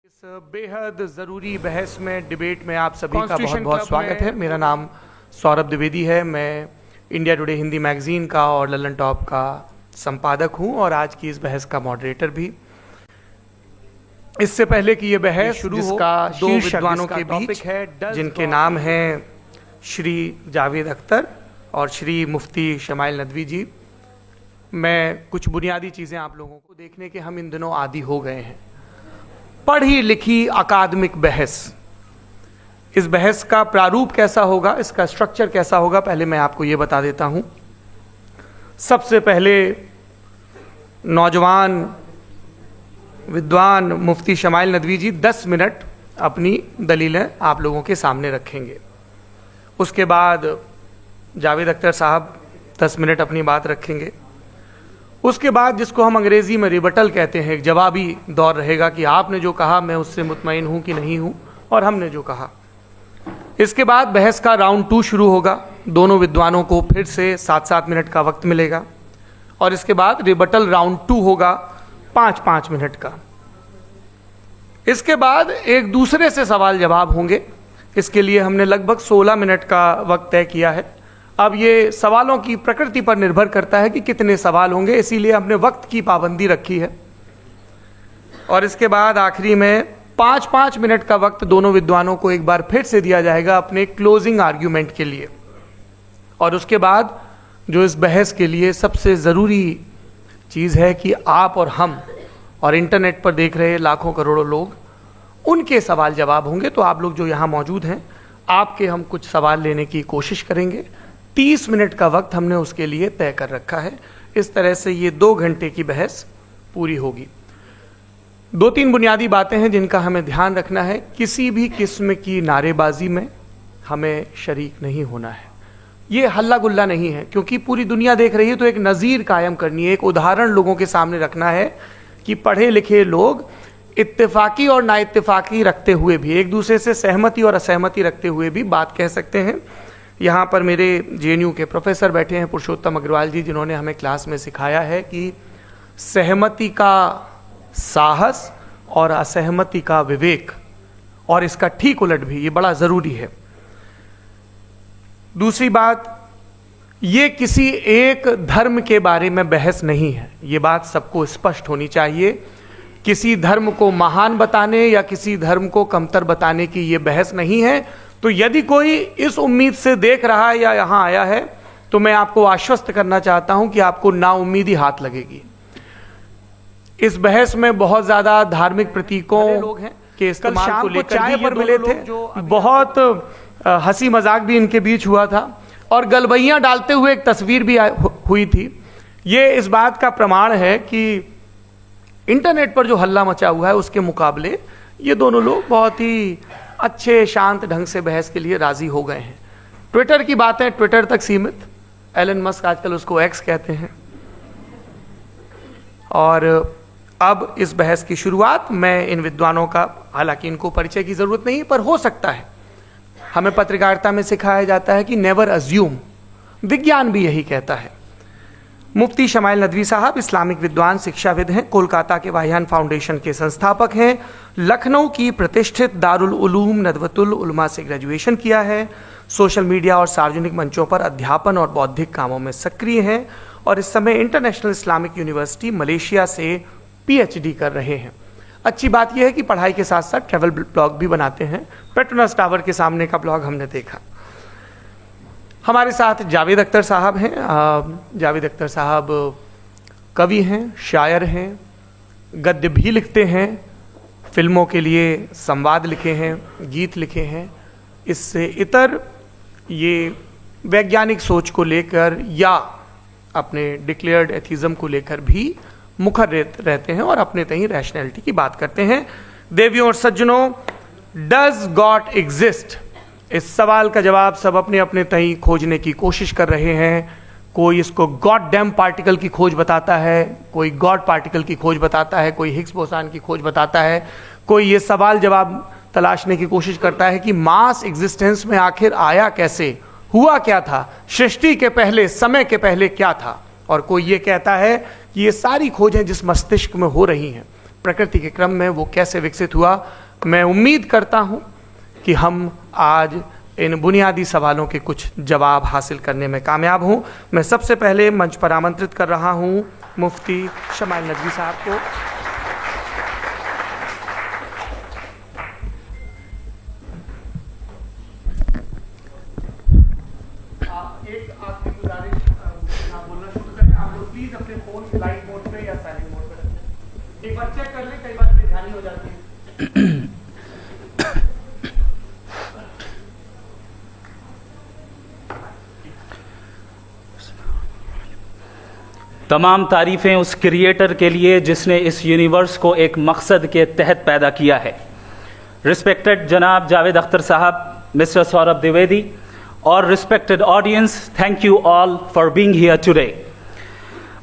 इस बेहद ज़रूरी बहस में, डिबेट में आप सभी का बहुत बहुत स्वागत है। मेरा नाम सौरभ द्विवेदी है। मैं इंडिया टुडे हिंदी मैगजीन का और ललन टॉप का संपादक हूं और आज की इस बहस का मॉडरेटर भी। इससे पहले कि ये बहस शुरू हो, जिसका दो विद्वानों के बीच है जिनके नाम हैं श्री जावेद अख्तर और श्री मुफ्ती शमाइल नदवी जी, मैं कुछ बुनियादी चीज़ें आप लोगों को देखने के हम इन दिनों आदी हो गए हैं। पढ़ी लिखी अकादमिक बहस, इस बहस का प्रारूप कैसा होगा, इसका स्ट्रक्चर कैसा होगा, पहले मैं आपको ये बता देता हूं। सबसे पहले नौजवान विद्वान मुफ्ती शमाइल नदवी जी 10 मिनट अपनी दलीलें आप लोगों के सामने रखेंगे। उसके बाद जावेद अख्तर साहब 10 मिनट अपनी बात रखेंगे। उसके बाद जिसको हम अंग्रेजी में रिबटल कहते हैं, एक जवाबी दौर रहेगा कि आपने जो कहा मैं उससे मुतमईन हूं कि नहीं हूं और हमने जो कहा। इसके बाद बहस का राउंड 2 शुरू होगा। दोनों विद्वानों को फिर से 7-7 मिनट का वक्त मिलेगा और इसके बाद रिबटल राउंड 2 होगा 5-5 मिनट का। इसके बाद एक दूसरे से सवाल जवाब होंगे। इसके लिए हमने लगभग 16 मिनट का वक्त तय किया है। अब ये सवालों की प्रकृति पर निर्भर करता है कि कितने सवाल होंगे, इसीलिए हमने वक्त की पाबंदी रखी है। और इसके बाद आखिरी में 5-5 मिनट का वक्त दोनों विद्वानों को एक बार फिर से दिया जाएगा अपने क्लोजिंग आर्ग्यूमेंट के लिए। और उसके बाद जो इस बहस के लिए सबसे ज़रूरी चीज़ है कि आप और हम और इंटरनेट पर देख रहे लाखों करोड़ों लोग, उनके सवाल जवाब होंगे। तो आप लोग जो यहाँ मौजूद हैं, आपके हम कुछ सवाल लेने की कोशिश करेंगे। 30 मिनट का वक्त हमने उसके लिए तय कर रखा है। इस तरह से ये 2 घंटे की बहस पूरी होगी। 2-3 बुनियादी बातें हैं जिनका हमें ध्यान रखना है। किसी भी किस्म की नारेबाजी में हमें शरीक नहीं होना है। ये हल्ला गुल्ला नहीं है, क्योंकि पूरी दुनिया देख रही है, तो एक नज़ीर कायम करनी है, एक उदाहरण लोगों के सामने रखना है कि पढ़े लिखे लोग इत्तेफाकी और नाइत्तेफाकी रखते हुए भी, एक दूसरे से सहमति और असहमति रखते हुए भी बात कह सकते हैं। यहाँ पर मेरे JNU के प्रोफेसर बैठे हैं, पुरुषोत्तम अग्रवाल जी, जिन्होंने हमें क्लास में सिखाया है कि सहमति का साहस और असहमति का विवेक, और इसका ठीक उलट भी, ये बड़ा ज़रूरी है। दूसरी बात, ये किसी एक धर्म के बारे में बहस नहीं है, ये बात सबको स्पष्ट होनी चाहिए। किसी धर्म को महान बताने या किसी धर्म को कमतर बताने की ये बहस नहीं है। तो यदि कोई इस उम्मीद से देख रहा है या यहाँ आया है, तो मैं आपको आश्वस्त करना चाहता हूं कि आपको नाउम्मीदी हाथ लगेगी। इस बहस में बहुत ज्यादा धार्मिक प्रतीकों लोग हैं कि इस्तेमाल को लेकर चाय पर मिले थे, बहुत हंसी मजाक भी इनके बीच हुआ था और गलबैयां डालते हुए एक तस्वीर भी हुई थी। ये इस बात का प्रमाण है कि इंटरनेट पर जो हल्ला मचा हुआ है उसके मुकाबले ये दोनों लोग बहुत ही अच्छे शांत ढंग से बहस के लिए राजी हो गए हैं। ट्विटर की बातें ट्विटर तक सीमित, एलन मस्क आजकल उसको एक्स कहते हैं। और अब इस बहस की शुरुआत मैं इन विद्वानों का, हालांकि इनको परिचय की जरूरत नहीं, पर हो सकता है, हमें पत्रकारिता में सिखाया जाता है कि नेवर अज्यूम, विज्ञान भी यही कहता है। मुफ्ती शमाइल नदवी साहब इस्लामिक विद्वान, शिक्षाविद हैं, कोलकाता के वाहियान फाउंडेशन के संस्थापक हैं, लखनऊ की प्रतिष्ठित दारुल उलूम नदवतुल उलमा से ग्रेजुएशन किया है, सोशल मीडिया और सार्वजनिक मंचों पर अध्यापन और बौद्धिक कामों में सक्रिय हैं और इस समय इंटरनेशनल इस्लामिक यूनिवर्सिटी मलेशिया से PhD कर रहे हैं। अच्छी बात यह है कि पढ़ाई के साथ साथ ट्रैवल ब्लॉग भी बनाते हैं। पेट्रोनस टावर के सामने का ब्लॉग हमने देखा। हमारे साथ जावेद अख्तर साहब हैं। जावेद अख्तर साहब कवि हैं, शायर हैं, गद्य भी लिखते हैं, फिल्मों के लिए संवाद लिखे हैं, गीत लिखे हैं। इससे इतर ये वैज्ञानिक सोच को लेकर या अपने डिक्लेयर्ड एथिज्म को लेकर भी मुखर रहते हैं और अपने तहीं रैशनैलिटी की बात करते हैं। देवियों और सज्जनों, डज गॉड एग्जिस्ट, इस सवाल का जवाब सब अपने अपने तहीं खोजने की कोशिश कर रहे हैं। कोई इसको गॉड डैम पार्टिकल की खोज बताता है, कोई गॉड पार्टिकल की खोज बताता है, कोई हिग्स बोसान की खोज बताता है, कोई ये सवाल जवाब तलाशने की कोशिश करता है कि मास एग्जिस्टेंस में आखिर आया कैसे, हुआ क्या था, सृष्टि के पहले, समय के पहले क्या था। और कोई ये कहता है कि ये सारी खोजें जिस मस्तिष्क में हो रही हैं, प्रकृति के क्रम में वो कैसे विकसित हुआ। मैं उम्मीद करता हूँ कि हम आज इन बुनियादी सवालों के कुछ जवाब हासिल करने में कामयाब हों। मैं सबसे पहले मंच पर आमंत्रित कर रहा हूँ मुफ्ती शमाइल नदवी साहब को। एक आखिरी गुजारिश, आप बोलना शुरू करें। आप लोग प्लीज अपने फोन फ्लाइट मोड पे या साइलेंट मोड पे रखें। एक बार चेक कर लें, कई बार बेध्यानी हो जाती है। तमाम तारीफ़ें उस क्रिएटर के लिए जिसने इस यूनिवर्स को एक मकसद के तहत पैदा किया है। रिस्पेक्टेड जनाब जावेद अख्तर साहब, मिस्टर सौरभ द्विवेदी और respected audience, thank you all for being here today.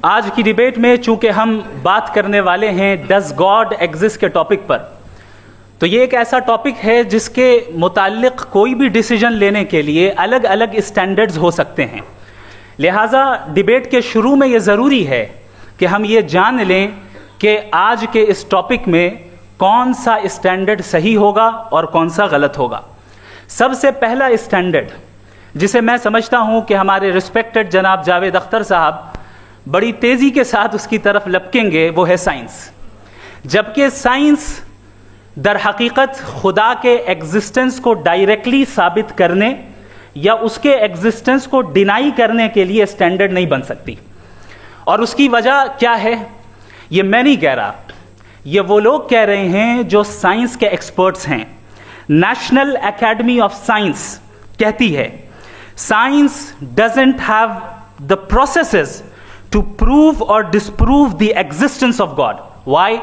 आज की डिबेट में चूंकि हम बात करने वाले हैं डज गॉड एग्जिस्ट के टॉपिक पर, तो ये एक ऐसा टॉपिक है जिसके मुताल्लिक कोई भी डिसीजन लेने के लिए अलग अलग स्टैंडर्ड्स हो सकते हैं। लिहाजा डिबेट के शुरू में ये ज़रूरी है कि हम ये जान लें कि आज के इस टॉपिक में कौन सा स्टैंडर्ड सही होगा और कौन सा गलत होगा। सबसे पहला स्टैंडर्ड जिसे मैं समझता हूं कि हमारे रिस्पेक्टेड जनाब जावेद अख्तर साहब बड़ी तेज़ी के साथ उसकी तरफ लपकेंगे, वो है साइंस। जबकि साइंस दर हकीकत खुदा के एग्जिस्टेंस को डायरेक्टली साबित करने या उसके एग्जिस्टेंस को डिनाई करने के लिए स्टैंडर्ड नहीं बन सकती। और उसकी वजह क्या है, ये मैं नहीं कह रहा, ये वो लोग कह रहे हैं जो साइंस के एक्सपर्ट्स हैं। नेशनल एकेडमी ऑफ साइंस कहती है science doesn't have the processes to prove और disprove the existence of God. Why?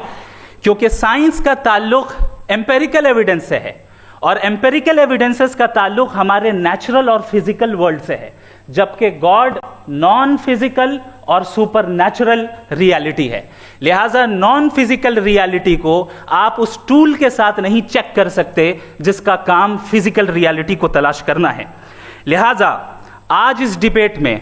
क्योंकि साइंस का ताल्लुक एम्पेरिकल एविडेंस से है और एम्पेरिकल एविडेंसेस का ताल्लुक हमारे नेचुरल और फिजिकल वर्ल्ड से है, जबकि गॉड नॉन फिजिकल और सुपर नेचुरल रियलिटी है। लिहाजा नॉन फिजिकल रियलिटी को आप उस टूल के साथ नहीं चेक कर सकते जिसका काम फिजिकल रियलिटी को तलाश करना है। लिहाजा आज इस डिबेट में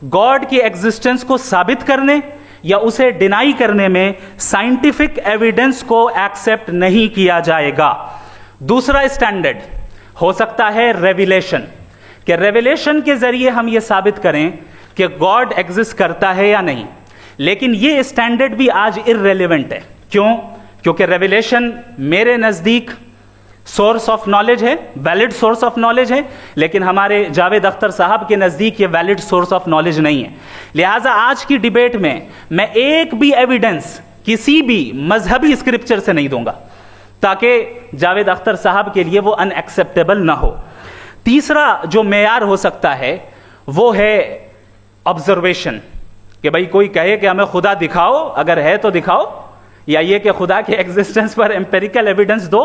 गॉड की एग्जिस्टेंस को साबित करने या उसे डिनाई करने में साइंटिफिक एविडेंस को एक्सेप्ट नहीं किया जाएगा। दूसरा स्टैंडर्ड हो सकता है रेविलेशन, कि रेविलेशन के जरिए हम ये साबित करें कि गॉड एग्जिस्ट करता है या नहीं। लेकिन ये स्टैंडर्ड भी आज इररेलेवेंट है। क्यों? क्योंकि रेविलेशन मेरे नज़दीक सोर्स ऑफ नॉलेज है, वैलिड सोर्स ऑफ नॉलेज है, लेकिन हमारे जावेद अख्तर साहब के नज़दीक ये वैलिड सोर्स ऑफ नॉलेज नहीं है। लिहाजा आज की डिबेट में मैं एक भी एविडेंस किसी भी मजहबी स्क्रिप्चर से नहीं दूंगा ताकि जावेद अख्तर साहब के लिए वो अनएक्सेप्टेबल ना हो। तीसरा जो मेयार हो सकता है वो है ऑब्जर्वेशन, कि भाई कोई कहे कि हमें खुदा दिखाओ, अगर है तो दिखाओ, या ये कि खुदा के एग्जिस्टेंस पर एम्पेरिकल एविडेंस दो,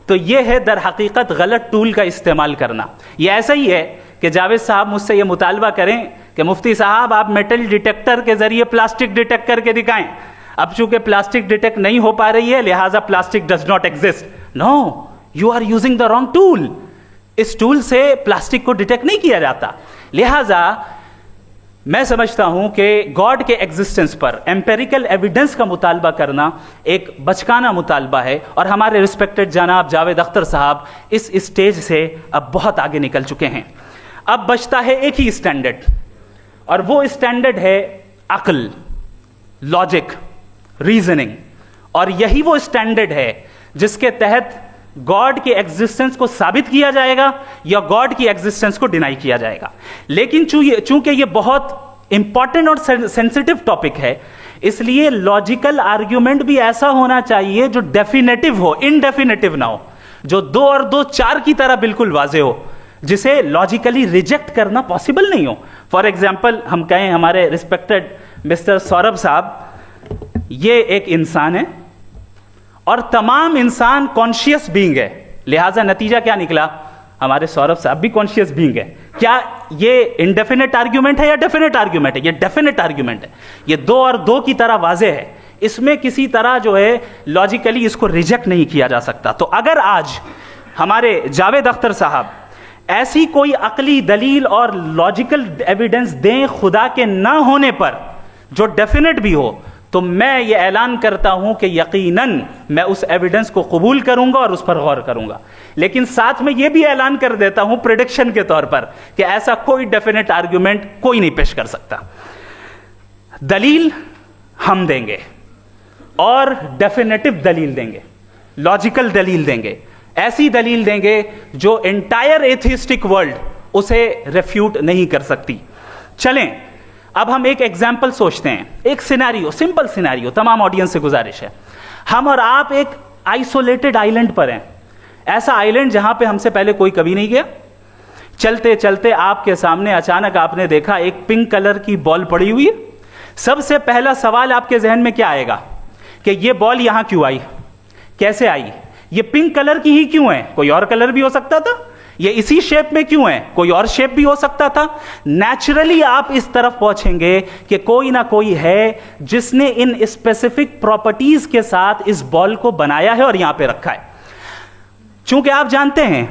तो ये है दर हकीकत गलत टूल का इस्तेमाल करना। ये ऐसा ही है कि जावेद साहब मुझसे ये मुतालबा करें कि मुफ्ती साहब आप मेटल डिटेक्टर के जरिए प्लास्टिक डिटेक्ट करके दिखाएं। अब चूंकि प्लास्टिक डिटेक्ट नहीं हो पा रही है लिहाजा plastic does not exist. No, you are using the wrong tool. इस टूल से प्लास्टिक को डिटेक्ट नहीं किया जाता। लिहाजा मैं समझता हूं कि गॉड के एग्जिस्टेंस पर एम्पेरिकल एविडेंस का मुतालबा करना एक बचकाना मुतालबा है और हमारे रिस्पेक्टेड जनाब जावेद अख्तर साहब इस स्टेज से अब बहुत आगे निकल चुके हैं। अब बचता है एक ही स्टैंडर्ड, और वो स्टैंडर्ड है अक्ल, लॉजिक, रीजनिंग। और यही वो स्टैंडर्ड है जिसके तहत गॉड की एग्जिस्टेंस को साबित किया जाएगा या गॉड की एग्जिस्टेंस को डिनाई किया जाएगा। लेकिन चूंकि ये बहुत इंपॉर्टेंट और सेंसिटिव टॉपिक है, इसलिए लॉजिकल आर्ग्यूमेंट भी ऐसा होना चाहिए जो डेफिनेटिव हो, इनडेफिनेटिव ना हो, जो 2 और 2 4 की तरह बिल्कुल वाजे हो, जिसे लॉजिकली रिजेक्ट करना पॉसिबल नहीं हो। फॉर एग्जाम्पल हम कहें हमारे रिस्पेक्टेड मिस्टर सौरभ साहब, ये एक इंसान है और तमाम इंसान कॉन्शियस बीइंग है। लिहाजा नतीजा क्या निकला, हमारे सौरभ साहब भी कॉन्शियस बीइंग है। क्या ये इनडेफिनेट आर्ग्यूमेंट है या डेफिनेट आर्ग्यूमेंट है? ये डेफिनेट आर्ग्यूमेंट है। ये 2 और 2 की तरह वाजे है, इसमें किसी तरह जो है लॉजिकली इसको रिजेक्ट नहीं किया जा सकता। तो अगर आज हमारे जावेद अख्तर साहब ऐसी कोई अकली दलील और लॉजिकल एविडेंस दें खुदा के ना होने पर जो डेफिनेट भी हो, तो मैं ये ऐलान करता हूं कि यकीनन मैं उस एविडेंस को कबूल करूंगा और उस पर गौर करूंगा, लेकिन साथ में यह भी ऐलान कर देता हूं प्रेडिक्शन के तौर पर कि ऐसा कोई डेफिनेट आर्ग्यूमेंट कोई नहीं पेश कर सकता। दलील हम देंगे और डेफिनेटिव दलील देंगे, लॉजिकल दलील देंगे, ऐसी दलील देंगे जो एंटायर एथिस्टिक वर्ल्ड उसे रेफ्यूट नहीं कर सकती। चलें अब हम एक एग्जाम्पल सोचते हैं, एक सिनेरियो, सिंपल सिनेरियो, तमाम ऑडियंस से गुजारिश है, हम और आप एक आइसोलेटेड आइलैंड पर हैं, ऐसा आइलैंड जहां पे हमसे पहले कोई कभी नहीं गया। चलते चलते आपके सामने अचानक आपने देखा एक पिंक कलर की बॉल पड़ी हुई है। सबसे पहला सवाल आपके जहन में क्या आएगा कि ये बॉल यहां क्यों आई, कैसे आई, ये पिंक कलर की ही क्यों है, कोई और कलर भी हो सकता था, ये इसी शेप में क्यों है, कोई और शेप भी हो सकता था। नेचुरली आप इस तरफ पहुंचेंगे कि कोई ना कोई है जिसने इन स्पेसिफिक प्रॉपर्टीज के साथ इस बॉल को बनाया है और यहां पे रखा है। चूंकि आप जानते हैं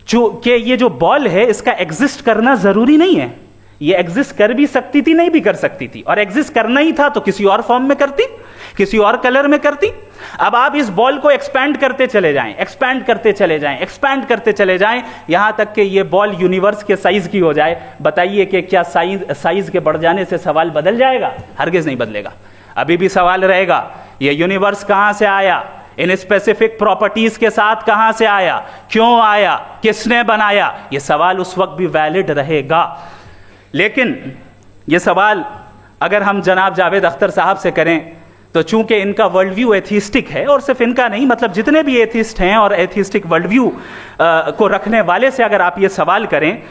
कि ये जो बॉल है इसका एग्जिस्ट करना जरूरी नहीं है, ये एग्जिस्ट कर भी सकती थी, नहीं भी कर सकती थी, और एग्जिस्ट करना ही था तो किसी और फॉर्म में करती, किसी और कलर में करती। अब आप इस बॉल को एक्सपैंड करते चले जाएं, एक्सपैंड करते चले जाएं, एक्सपैंड करते चले जाएं, यहां तक कि ये बॉल यूनिवर्स के साइज की हो जाए। बताइए कि क्या साइज के बढ़ जाने से सवाल बदल जाएगा? हरगिज नहीं बदलेगा। अभी भी सवाल रहेगा, ये यूनिवर्स कहां से आया, इन स्पेसिफिक प्रॉपर्टीज के साथ कहां से आया, क्यों आया, किसने बनाया, यह सवाल उस वक्त भी वैलिड रहेगा। लेकिन यह सवाल अगर हम जनाब जावेद अख्तर साहब से करें तो चूंकि इनका वर्ल्ड व्यू एथिस्टिक है, और सिर्फ इनका नहीं, मतलब जितने भी एथिस्ट हैं और एथिस्टिक वर्ल्ड व्यू को रखने वाले से अगर आप ये सवाल करें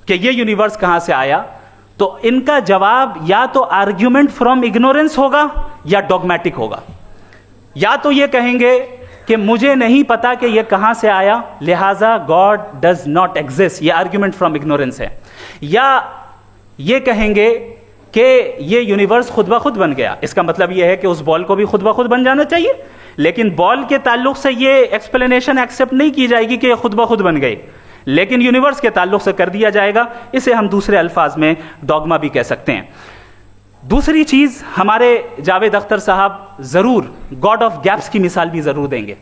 कि ये यूनिवर्स कहां से आया, तो इनका जवाब या तो आर्ग्यूमेंट फ्रॉम इग्नोरेंस होगा या डॉगमेटिक होगा। या तो ये कहेंगे कि मुझे नहीं पता कि ये कहां से आया, लिहाजा गॉड डज नॉट एग्जिस्ट, ये आर्ग्यूमेंट फ्रॉम इग्नोरेंस है, या ये कहेंगे कि ये यूनिवर्स खुद ब खुद बन गया। इसका मतलब ये है कि उस बॉल को भी खुद ब खुद बन जाना चाहिए, लेकिन बॉल के ताल्लुक से ये एक्सप्लेनेशन एक्सेप्ट नहीं की जाएगी कि ये खुद ब खुद बन गई, लेकिन यूनिवर्स के ताल्लुक से कर दिया जाएगा। इसे हम दूसरे अल्फाज में डॉगमा भी कह सकते हैं। दूसरी चीज, हमारे जावेद अख्तर साहब जरूर गॉड ऑफ गैप्स की मिसाल भी जरूर देंगे,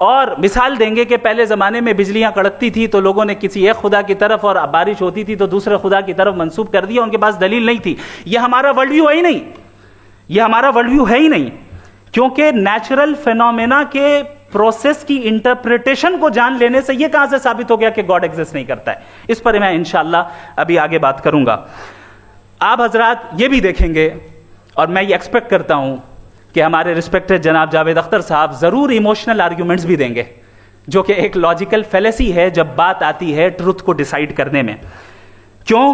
और मिसाल देंगे कि पहले ज़माने में बिजलियां कड़कती थी तो लोगों ने किसी एक खुदा की तरफ, और बारिश होती थी तो दूसरे खुदा की तरफ मंसूब कर दिया, उनके पास दलील नहीं थी। यह हमारा वर्ल्ड व्यू है ही नहीं, यह हमारा वर्ल्ड व्यू है ही नहीं, क्योंकि नेचुरल फिनोमेना के प्रोसेस की इंटरप्रिटेशन को जान लेने से यह कहां से साबित हो गया कि गॉड एग्जिस्ट नहीं करता है। इस पर मैं इंशाअल्लाह अभी आगे बात करूंगा। आप हजरात ये भी देखेंगे, और मैं ये एक्सपेक्ट करता हूं कि हमारे रिस्पेक्टेड जनाब जावेद अख्तर साहब जरूर इमोशनल आर्ग्यूमेंट्स भी देंगे, जो कि एक लॉजिकल फेलेसी है जब बात आती है ट्रुथ को डिसाइड करने में। क्यों?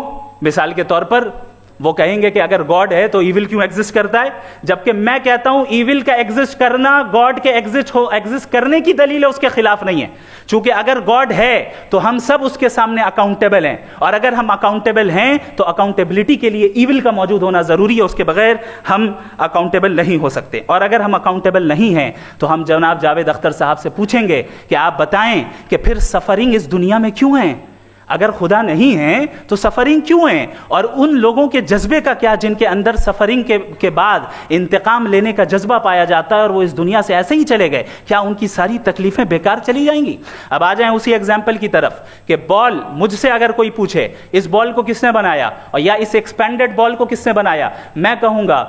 मिसाल के तौर पर वो कहेंगे कि अगर गॉड है तो ईविल क्यों एग्जिस्ट करता है, जबकि मैं कहता हूं ईविल का एग्जिस्ट करना गॉड के एग्जिस्ट करने की दलील है, उसके खिलाफ नहीं है। चूंकि अगर गॉड है तो हम सब उसके सामने अकाउंटेबल हैं, और अगर हम अकाउंटेबल हैं तो अकाउंटेबिलिटी के लिए ईविल का मौजूद होना जरूरी है, उसके बगैर हम अकाउंटेबल नहीं हो सकते। और अगर हम अकाउंटेबल नहीं हैं तो हम जनाब जावेद अख्तर साहब से पूछेंगे कि आप बताएं कि फिर सफरिंग इस दुनिया में क्यों है? अगर खुदा नहीं है तो सफरिंग क्यों है? और उन लोगों के जज्बे का क्या जिनके अंदर सफरिंग के बाद इंतकाम लेने का जज्बा पाया जाता है और वो इस दुनिया से ऐसे ही चले गए, क्या उनकी सारी तकलीफें बेकार चली जाएंगी? अब आ जाएं उसी एग्जाम्पल की तरफ कि बॉल, मुझसे अगर कोई पूछे इस बॉल को किसने बनाया और या इस एक्सपेंडेड बॉल को किसने बनाया, मैं कहूंगा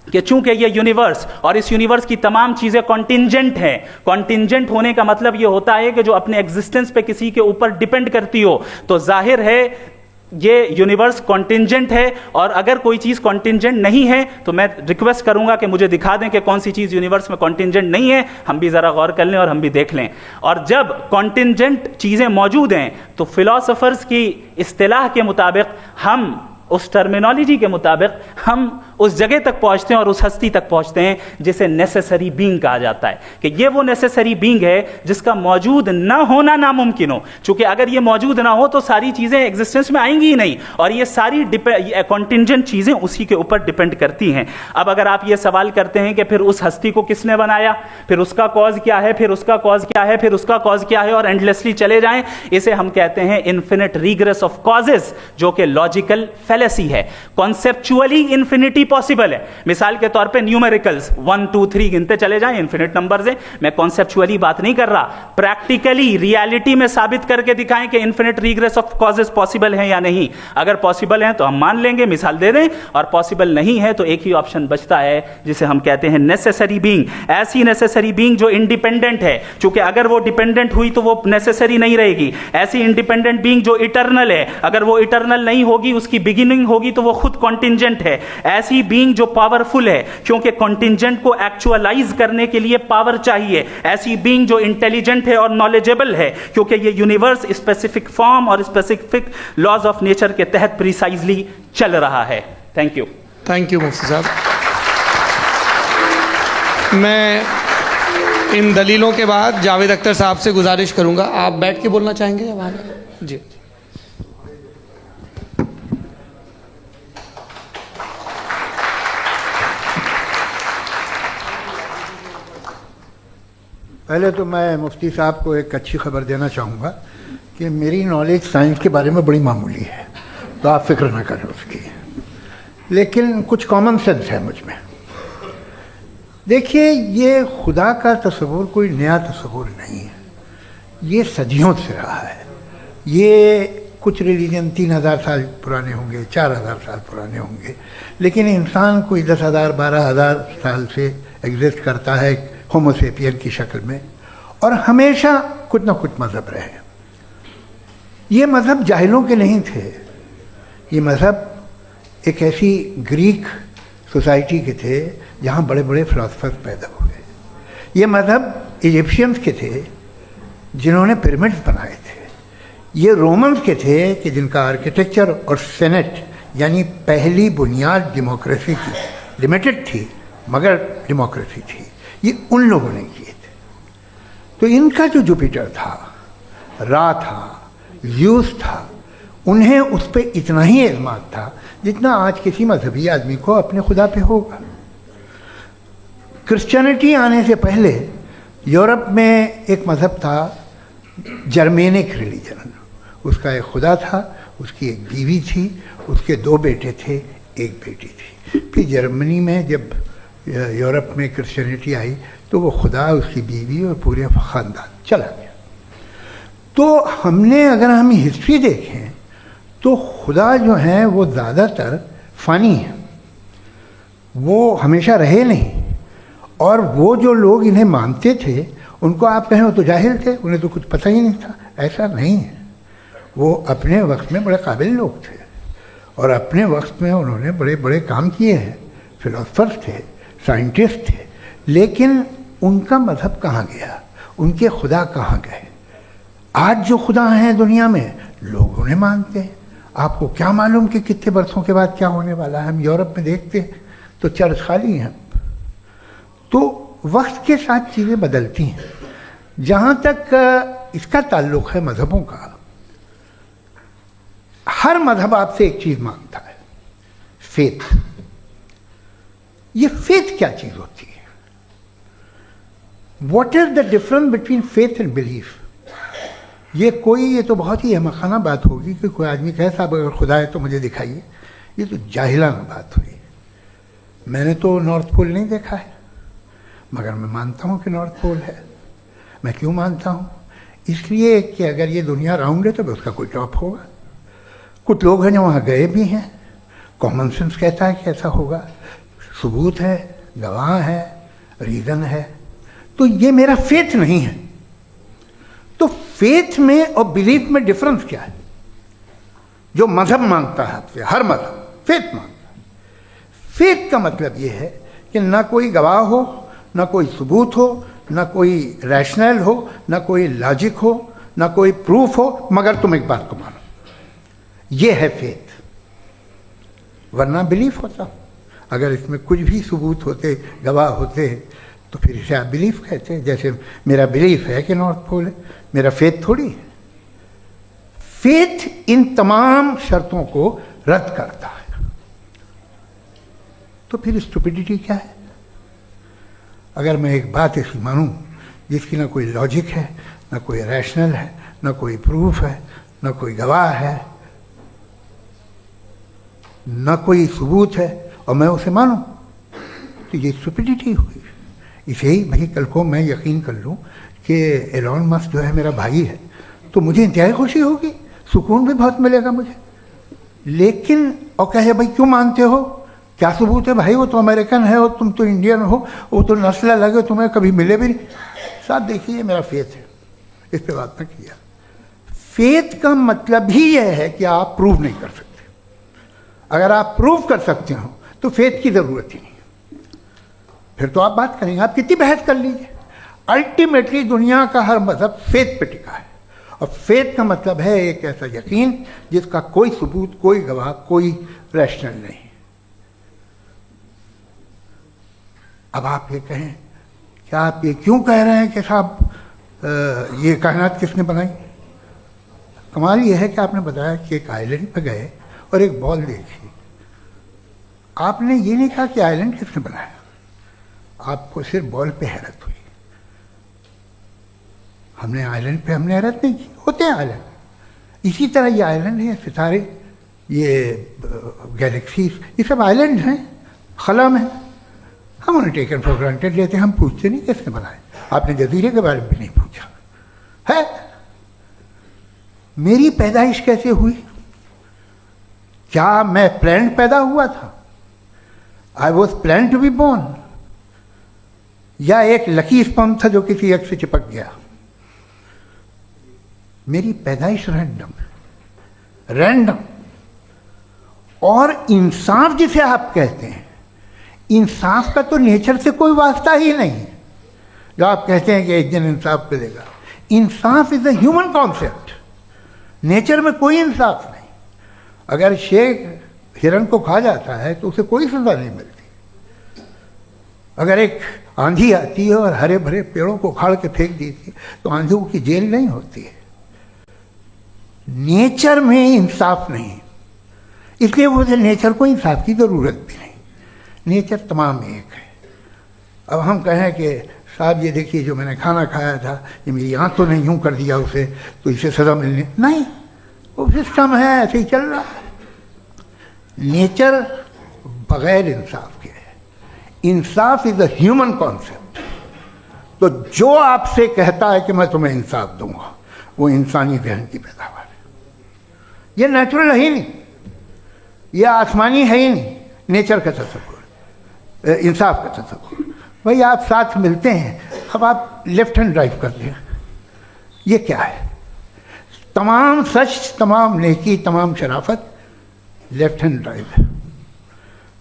कि चूंकि ये यूनिवर्स और इस यूनिवर्स की तमाम चीजें कॉन्टिंजेंट हैं। कॉन्टिंजेंट होने का मतलब ये होता है कि जो अपने एग्जिस्टेंस पे किसी के ऊपर डिपेंड करती हो, तो जाहिर है ये यूनिवर्स कॉन्टिंजेंट है। और अगर कोई चीज कॉन्टिंजेंट नहीं है तो मैं रिक्वेस्ट करूंगा कि मुझे दिखा दें कि कौन सी चीज यूनिवर्स में कॉन्टिंजेंट नहीं है, हम भी जरा गौर कर लें और हम भी देख लें। और जब कॉन्टिंजेंट चीजें मौजूद हैं तो फिलोसोफर्स की इस्तिलाह के मुताबिक, हम उस टर्मिनोलॉजी के मुताबिक हम उस जगह तक पहुंचते हैं और उस हस्ती तक पहुंचते हैं जिसे नेसेसरी बीइंग कहा जाता है, कि ये वो नेसेसरी बीइंग है जिसका मौजूद ना होना नामुमकिन हो। क्योंकि अगर ये मौजूद ना हो तो सारी चीजें एग्जिस्टेंस में आएंगी ही नहीं, और ये सारी कॉन्टिंजेंट चीजें उसी के ऊपर डिपेंड करती हैं। अब अगर आप ये सवाल करते हैं कि फिर उस हस्ती को किसने बनाया, फिर उसका कॉज क्या है, फिर उसका कॉज क्या है, फिर उसका कॉज क्या है, और एंडलेसली चले जाएं, इसे हम कहते हैं इन्फिनिट रिग्रेस ऑफ कॉजेस, जो कि लॉजिकल फेलेसी है। कॉन्सेप्चुअली इन्फिनिटी भी पॉसिबल है। मिसाल के तौर पे न्यूमेरिकल्स 1 2 3 गिनते चले जाएं, इन्फिनिट नंबर्स हैं। मैं कॉन्सेप्चुअली बात नहीं कर रहा, प्रैक्टिकली रियलिटी में साबित करके दिखाएं कि infinite regress of causes possible है या नहीं। अगर पॉसिबल है तो हम मान लेंगे, मिसाल दे दें, और पॉसिबल नहीं है तो एक ही ऑप्शन बचता है जिसे हम कहते हैं नेसेसरी बीइंग। ऐसी नेसेसरी बीइंग जो इंडिपेंडेंट है, क्योंकि अगर वो डिपेंडेंट हुई तो वो नेसेसरी नहीं रहेगी। ऐसी इंडिपेंडेंट बीइंग जो इटर्नल है, अगर वो इटर्नल नहीं होगी, उसकी बिगिनिंग होगी तो वो खुद कॉन्टिंजेंट है। ऐसी बीइंग जो पावरफुल है, क्योंकि कॉन्टिंजेंट को एक्चुअलाइज करने के लिए पावर चाहिए। ऐसी बीइंग जो इंटेलिजेंट है और नॉलेजेबल है, क्योंकि ये यूनिवर्स स्पेसिफिक फॉर्म और स्पेसिफिक लॉज ऑफ नेचर के तहत प्रिसाइजली चल रहा है। Thank you. थैंक यू मुफ्ती साहब। मैं इन दलीलों के बाद जावेद अख्तर साहब से गुजारिश करूंगा, आप बैठ के बोलना चाहेंगे या वहाँ? जी। पहले तो मैं मुफ्ती साहब को एक अच्छी खबर देना चाहूँगा कि मेरी नॉलेज साइंस के बारे में बड़ी मामूली है, तो आप फिक्र ना करें उसकी, लेकिन कुछ कॉमन सेंस है मुझ में। देखिए, ये खुदा का तस्वुर कोई नया तस्वुर नहीं है, ये सदियों से रहा है। ये कुछ रिलीजन 3000 साल पुराने होंगे, 4000 साल पुराने होंगे, लेकिन इंसान कोई 10,000 12,000 साल से एग्जिस्ट करता है होमोसेपियन की शक्ल में, और हमेशा कुछ ना कुछ मज़हब रहे। ये मज़हब जाहिलों के नहीं थे, ये मज़हब एक ऐसी ग्रीक सोसाइटी के थे जहाँ बड़े बड़े फिलोसफर्स पैदा हुए। ये मज़हब इजिप्शियंस के थे जिन्होंने पिरामिड्स बनाए थे। ये रोमन्स के थे कि जिनका आर्किटेक्चर और सेनेट यानी पहली बुनियाद डेमोक्रेसी की, लिमिटेड थी मगर डेमोक्रेसी थी, ये उन लोगों ने किए थे। तो इनका जो जुपिटर था, रा था, ज़्यूस था, उन्हें उस पर इतना ही एतमाद था जितना आज किसी मजहबी आदमी को अपने खुदा पे होगा। क्रिश्चियनिटी आने से पहले यूरोप में एक मज़हब था, जर्मेनिक रिलीजन। उसका एक खुदा था, उसकी एक बीवी थी, उसके 2 बेटे थे, एक बेटी थी। फिर जर्मनी में जब यूरोप में क्रिश्चियनिटी आई तो वो खुदा, उसकी बीवी और पूरे ख़ानदान चला गया। तो हमने, अगर हम हिस्ट्री देखें तो खुदा जो हैं वो ज़्यादातर फ़ानी है, वो हमेशा रहे नहीं। और वो जो लोग इन्हें मानते थे उनको आप कहें वो तो जाहिल थे, उन्हें तो कुछ पता ही नहीं था, ऐसा नहीं है। वो अपने वक्त में बड़े काबिल लोग थे और अपने वक्त में उन्होंने बड़े बड़े काम किए हैं, फिलोसफर्स थे, साइंटिस्ट थे। लेकिन उनका मज़हब कहाँ गया, उनके खुदा कहाँ गए? आज जो खुदा हैं दुनिया में लोग उन्हें मानते हैं। आपको क्या मालूम कि कितने बरसों के बाद क्या होने वाला है? हम यूरोप में देखते हैं तो चर्च खाली हैं। तो वक्त के साथ चीज़ें बदलती हैं। जहाँ तक इसका ताल्लुक़ है मज़हबों का, हर मज़हब आपसे एक चीज़ मांगता है, फेथ। ये फेथ क्या चीज़ होती है? What is the difference between faith and belief? ये तो बहुत ही अहमक़ाना बात होगी कि कोई आदमी कहे साहब अगर खुदा है तो मुझे दिखाइए। ये तो जाहिलाना बात हुई। मैंने तो नॉर्थ पोल नहीं देखा है, मगर मैं मानता हूँ कि नॉर्थ पोल है। मैं क्यों मानता हूँ? इसलिए कि अगर ये दुनिया राउंड है तो उसका कोई टॉप होगा। कुछ लोग हैं जो वहाँ गए भी हैं, कॉमन सेंस कहता है कि ऐसा होगा, सबूत है, गवाह है, रीज़न है। तो ये मेरा फेथ नहीं है। तो फेथ में और बिलीफ में डिफरेंस क्या है? जो मज़हब मांगता है आपसे, हर मज़हब फेथ मांगता है। फेथ का मतलब ये है कि ना कोई गवाह हो, ना कोई सबूत हो, ना कोई रैशनल हो, ना कोई लॉजिक हो, ना कोई प्रूफ हो, मगर तुम एक बात को मानो। ये है फेथ। वरना बिलीफ होता। अगर इसमें कुछ भी सबूत होते, गवाह होते, तो फिर इसे आप बिलीफ कहते हैं। जैसे मेरा बिलीफ है कि नॉर्थ पोल है, मेरा फेथ थोड़ी है। फेथ इन तमाम शर्तों को रद्द करता है। तो फिर स्टुपिडिटी क्या है? अगर मैं एक बात ऐसी मानूं जिसकी ना कोई लॉजिक है, ना कोई रैशनल है, ना कोई प्रूफ है, ना कोई गवाह है, ना कोई सबूत है, और मैं उसे मानूं, तो ये स्टुपिडिटी हुई। इसे ही भाई कल को मैं यकीन कर लूँ कि एलॉन मस्क जो है मेरा भाई है, तो मुझे इंतहाई खुशी होगी, सुकून भी बहुत मिलेगा मुझे। लेकिन और कहे भाई क्यों मानते हो, क्या सबूत है भाई, वो तो अमेरिकन है और तुम तो इंडियन हो, वो तो नस्ल अलग है, तुम्हें कभी मिले भी नहीं। साहब देखिए मेरा फेथ है, इस पर बात न किया। फेथ का मतलब ही यह है कि आप प्रूव नहीं कर सकते। अगर आप प्रूव कर सकते हो तो फेथ की ज़रूरत ही नहीं, फिर तो आप बात करेंगे, आप कितनी बहस कर लीजिए। अल्टीमेटली दुनिया का हर मजहब फेथ पे टिका है, और फेथ का मतलब है एक ऐसा यकीन जिसका कोई सबूत, कोई गवाह, कोई रैशनल नहीं। अब आप ये कहें, क्या आप ये क्यों कह रहे हैं कि साहब ये कायनात किसने बनाई? कमाल ये है कि आपने बताया कि एक आइलैंड पे गए और एक बॉल देखी। आपने ये नहीं कहा कि आइलैंड किसने बनाया, आपको सिर्फ बॉल पे हैरत हुई। हमने आइलैंड पे हमने हैरत नहीं की, होते हैं आइलैंड। इसी तरह ये आइलैंड है, सितारे, ये गैलेक्सीज, ये सब आइलैंड हैं, खला में। हम उन्हें टेकन फॉर ग्रांटेड लेते हैं, हम पूछते नहीं किसने बनाए। आपने जजीरे के बारे में भी नहीं पूछा है। मेरी पैदाइश कैसे हुई? क्या मैं प्लान्ड पैदा हुआ था? I was plan to be born, या एक लकी स्पर्म था जो किसी एग से चिपक गया? मेरी पैदाइश रैंडम। और इंसाफ जिसे आप कहते हैं, इंसाफ का तो नेचर से कोई वास्ता ही नहीं। जो आप कहते हैं कि एक दिन इंसाफ मिलेगा, इंसाफ is a human concept, nature में कोई इंसाफ नहीं। अगर शेर हिरन को खा जाता है तो उसे कोई सजा नहीं मिलती। अगर एक आंधी आती है और हरे भरे पेड़ों को उखाड़ के फेंक देती है तो आंधियों की जेल नहीं होती है। नेचर में इंसाफ नहीं, इसलिए मुझे नेचर को इंसाफ की ज़रूरत भी नहीं। नेचर तमाम एक है। अब हम कहें कि साहब ये देखिए जो मैंने खाना खाया था, ये मेरी आँख तो नहीं यूँ कर दिया उसे, तो इसे सज़ा मिलने नहीं, वो सिस्टम है, ऐसे ही चल रहा है। नेचर बग़ैर इंसाफ के है। इंसाफ इज़ अ ह्यूमन कॉन्सेप्ट। तो जो आपसे कहता है कि मैं तुम्हें इंसाफ दूंगा, वो इंसानी जहन की पैदावार है। ये नेचुरल है ही नहीं, ये आसमानी है ही नहीं। नेचर का तसव्वुर, इंसाफ का तसव्वुर। भाई आप साथ मिलते हैं, अब आप लेफ्ट हैंड ड्राइव करते हैं, ये क्या है? तमाम सच, तमाम नेकी, तमाम शराफत लेफ्ट हैंड ड्राइव है।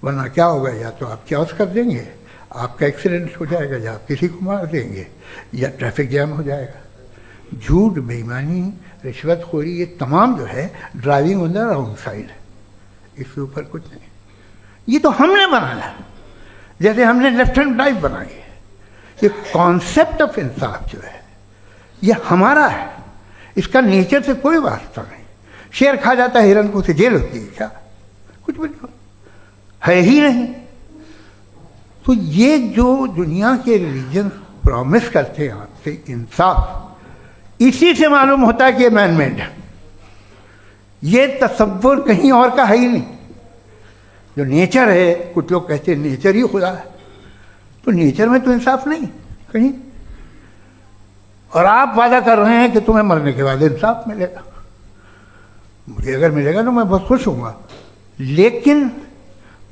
वरना क्या होगा, या तो आप क्रॉस कर देंगे, आपका एक्सीडेंट हो जाएगा, या आप किसी को मार देंगे, या ट्रैफिक जैम हो जाएगा। झूठ, बेईमानी, रिश्वतखोरी, ये तमाम जो है driving on the wrong side है। इसके ऊपर कुछ नहीं। ये तो हमने बनाया, जैसे हमने लेफ्ट हैंड ड्राइव बनाई है। ये कॉन्सेप्ट ऑफ इंसाफ जो है ये हमारा है, इसका नेचर से कोई वास्ता नहीं। शेर खा जाता है हिरन को, उसे जेल होती है क्या? कुछ भी नहीं, है ही नहीं। तो ये जो दुनिया के रिलीजन प्रॉमिस करते हैं आपसे इंसाफ, इसी से मालूम होता है कि ये मैन मेड है। ये तसव्वुर कहीं और का है ही नहीं। जो नेचर है, कुछ लोग कहते हैं नेचर ही खुदा है, तो नेचर में तो इंसाफ नहीं कहीं। और आप वादा कर रहे हैं कि तुम्हें मरने के बाद इंसाफ मिलेगा। मुझे अगर मिलेगा तो मैं बहुत खुश होऊंगा, लेकिन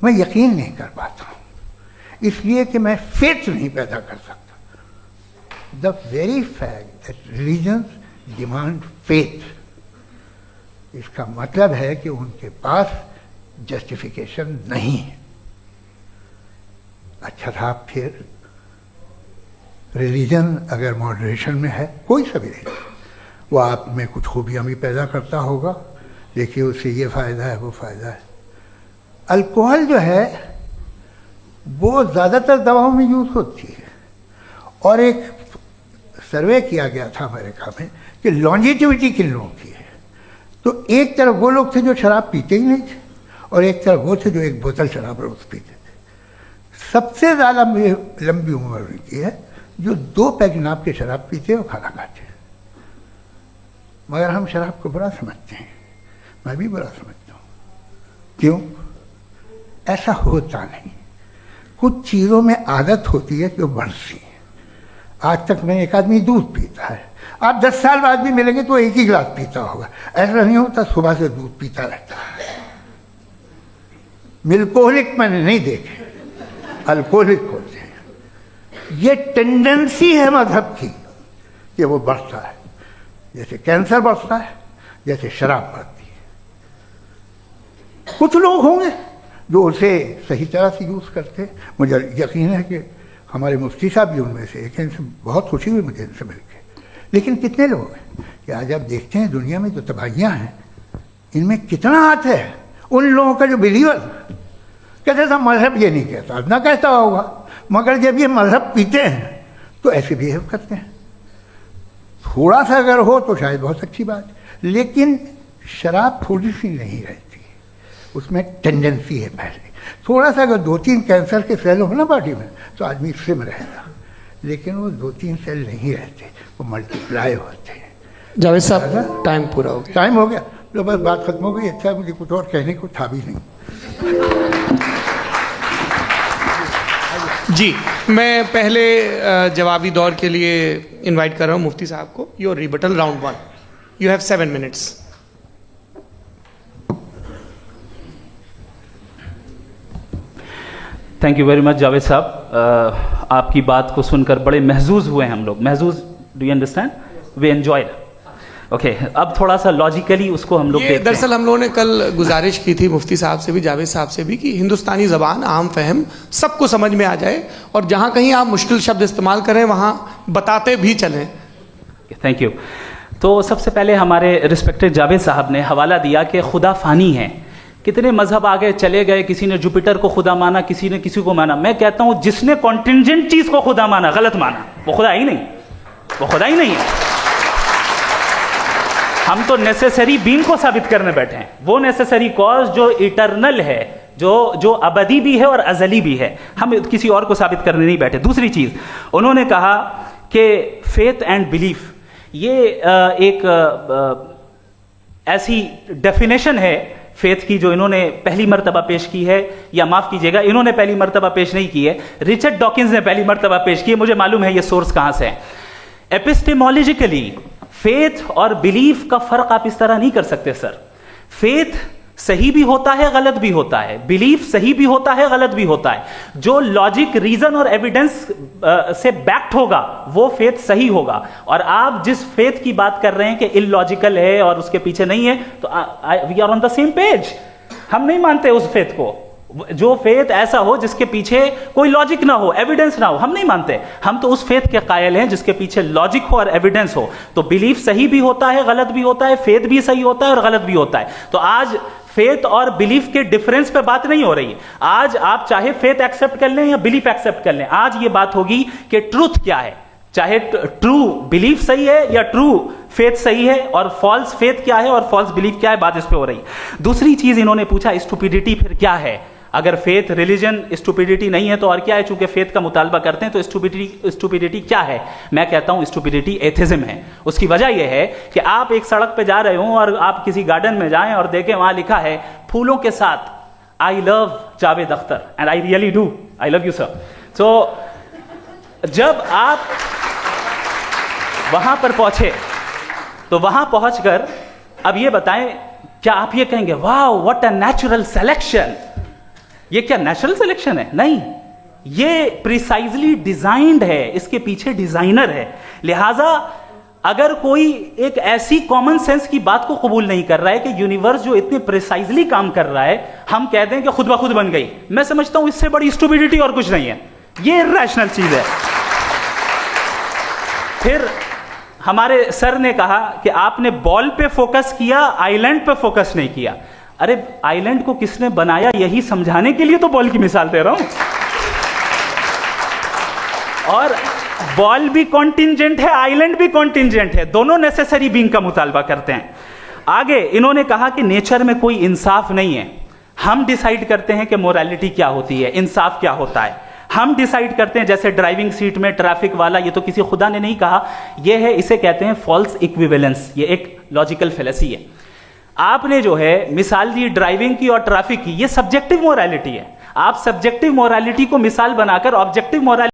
मैं यकीन नहीं कर पाता हूँ, इसलिए कि मैं फेथ नहीं पैदा कर सकता। The very fact that religions demand faith, इसका मतलब है कि उनके पास जस्टिफिकेशन नहीं है। अच्छा साहब, फिर रिलीजन अगर मॉडरेशन में है, कोई सा भी रिलीजन, वो आप में कुछ खूबियाँ भी पैदा करता होगा। देखिए उससे ये फ़ायदा है, वो फ़ायदा है। अल्कोहल जो है वो ज़्यादातर दवाओं में यूज़ होती है, और एक सर्वे किया गया था अमेरिका में कि लॉन्जिटिविटी किन लोगों की है। तो एक तरफ वो लोग थे जो शराब पीते ही नहीं थे, और एक तरफ वो थे जो एक बोतल शराब रोज़ पीते थे। सबसे ज़्यादा लंबी उम्र उनकी है जो 2 पैक नाप के शराब पीते और खाना खाते हैं। मगर हम शराब को बुरा समझते हैं, मैं भी बुरा समझता हूँ। क्यों? ऐसा होता नहीं। कुछ चीज़ों में आदत होती है जो बढ़ती है। आज तक में एक आदमी दूध पीता है, आप 10 साल बाद भी मिलेंगे तो एक ही गिलास पीता होगा। ऐसा नहीं होता, सुबह से दूध पीता रहता है। मिल्कोहलिक मैंने नहीं देखे, अल्कोहलिक होते हैं। ये टेंडेंसी है मजहब की कि वो बढ़ता है, जैसे कैंसर बढ़ता है, जैसे शराब बढ़ती है। कुछ लोग होंगे जो उसे सही तरह से यूज़ करते। मुझे यकीन है कि हमारे मुफ्ती साहब भी उनमें से एक हैं। इनसे बहुत खुशी हुई मुझे इनसे मिलकर। लेकिन कितने लोग हैं कि आज आप देखते हैं दुनिया में जो तबाहियाँ हैं, इनमें कितना हाथ है उन लोगों का जो बिलीवर कहते था मजहब ये नहीं कहता, ना कहता होगा, मगर जब ये मजहब पीते हैं तो ऐसे बिहेव करते हैं। थोड़ा सा अगर हो तो शायद बहुत अच्छी बात, लेकिन शराब थोड़ी सी नहीं रहती, उसमें टेंडेंसी है। पहले थोड़ा सा अगर 2-3 कैंसर के सेल हो ना बॉडी में तो आदमी सिम रहेगा, लेकिन वो 2-3 सेल नहीं रहते, वो मल्टीप्लाई होते हैं। जावेद साहब टाइम पूरा हो गया। टाइम हो गया तो बस बात खत्म हो गई। अच्छा, मुझे कुछ और कहने को था भी नहीं। जी, मैं पहले जवाबी दौर के लिए इनवाइट कर रहा हूँ मुफ्ती साहब को। Your rebuttal round 1, you have 7 minutes. Thank you very much Javed साहब। आपकी बात को सुनकर बड़े महजूज हुए हम लोग। महजूज, do you understand? We enjoyed. Okay, अब थोड़ा सा लॉजिकली उसको हम लोग देखते हैं। दरअसल हम लोगों ने कल गुजारिश की थी मुफ्ती साहब से भी, जावेद साहब से भी, कि हिंदुस्तानी ज़बान आम फहम सबको समझ में आ जाए, और जहाँ कहीं आप मुश्किल शब्द इस्तेमाल करें वहाँ बताते भी चलें। Thank you. तो सबसे पहले हमारे रिस्पेक्टेड जावेद साहब ने हवाला दिया कि खुदा फ़ानी है। कितने मजहब आगे चले गए, किसी ने जुपिटर को खुदा माना, किसी ने किसी को माना। मैं कहता हूँ जिसने कॉन्टिंजेंट चीज़ को खुदा माना, गलत माना, वो खुदा ही नहीं, वो खुदा ही नहीं है। हम तो नेसेसरी बीइंग को साबित करने बैठे हैं, वो नेसेसरी कॉज जो इटरनल है, जो अबदी भी है और अजली भी है। हम किसी और को साबित करने नहीं बैठे। दूसरी चीज़ उन्होंने कहा कि फेथ एंड बिलीफ, ये एक ऐसी डेफिनेशन है फेथ की जो इन्होंने पहली मर्तबा पेश की है, या माफ़ कीजिएगा, इन्होंने पहली मर्तबा पेश नहीं की है, रिचर्ड डॉकिंस ने पहली मर्तबा पेश की है। मुझे मालूम है ये सोर्स कहाँ से है। एपिस्टेमोलॉजिकली फेथ और बिलीफ का फर्क आप इस तरह नहीं कर सकते सर। फेथ सही भी होता है, गलत भी होता है। बिलीफ सही भी होता है, गलत भी होता है। जो लॉजिक, रीजन और एविडेंस से बैक्ड होगा वो फेथ सही होगा। और आप जिस फेथ की बात कर रहे हैं कि इलॉजिकल है और उसके पीछे नहीं है, तो we are on the same page. हम नहीं मानते उस फेथ को। जो फेथ ऐसा हो जिसके पीछे कोई लॉजिक ना हो, एविडेंस ना हो, हम नहीं मानते। हम तो उस फेथ के कायल हैं जिसके पीछे लॉजिक हो और एविडेंस हो। तो बिलीफ सही भी होता है, गलत भी होता है, फेथ भी सही होता है और गलत भी होता है। तो आज फेथ और बिलीफ के डिफरेंस पे बात नहीं हो रही। आज आप चाहे फेथ एक्सेप्ट कर लें या बिलीफ एक्सेप्ट कर लें, आज ये बात होगी कि ट्रूथ क्या है। चाहे ट्रू बिलीफ सही है या ट्रू फेथ सही है, और फॉल्स फेथ क्या है और फॉल्स बिलीफ क्या है, बात इस पे हो रही। दूसरी चीज इन्होंने पूछा, स्टुपिडिटी फिर क्या है? अगर फेथ रिलीजन स्टुपिडिटी नहीं है तो और क्या है? चूंकि फेथ का मुतालबा करते हैं तो स्टुपिडिटी क्या है? मैं कहता हूं स्टुपिडिटी एथिज्म है। उसकी वजह यह है कि आप एक सड़क पे जा रहे हो और आप किसी गार्डन में जाएं और देखें वहां लिखा है फूलों के साथ, I love Javed Akhtar, and I really do, I love you sir. तो जब आप वहां पर पहुंचे तो वहां पहुंचकर अब ये बताएं, क्या आप ये कहेंगे wow what a natural selection? ये क्या नेचुरल सिलेक्शन है? नहीं, ये प्रिसाइजली डिजाइंड है, इसके पीछे डिजाइनर है। लिहाजा अगर कोई एक ऐसी कॉमन सेंस की बात को कबूल नहीं कर रहा है कि यूनिवर्स जो इतने प्रिसाइजली काम कर रहा है, हम कहते हैं कि खुद ब खुद बन गई, मैं समझता हूं इससे बड़ी स्टुपिडिटी और कुछ नहीं है। ये इरैशनल चीज है। फिर हमारे सर ने कहा कि आपने बॉल पे फोकस किया, आइलैंड पे फोकस नहीं किया। अरे आइलैंड को किसने बनाया यही समझाने के लिए तो बॉल की मिसाल दे रहा हूं। और बॉल भी कॉन्टिंजेंट है, आइलैंड भी कॉन्टिंजेंट है, दोनों नेसेसरी बीइंग का मुतालबा करते हैं। आगे इन्होंने कहा कि नेचर में कोई इंसाफ नहीं है। हम डिसाइड करते हैं कि मोरालिटी क्या होती है, इंसाफ क्या होता है। हम डिसाइड करते हैं, जैसे ड्राइविंग सीट में ट्रैफिक वाला, ये तो किसी खुदा ने नहीं कहा, ये है, इसे कहते हैं फॉल्स इक्विवेलेंस। ये एक लॉजिकल फेलेसी है। आपने जो है मिसाल दी ड्राइविंग की और ट्रैफिक की, ये सब्जेक्टिव मोरालिटी है। आप सब्जेक्टिव मोरालिटी को मिसाल बनाकर ऑब्जेक्टिव मोरालिटी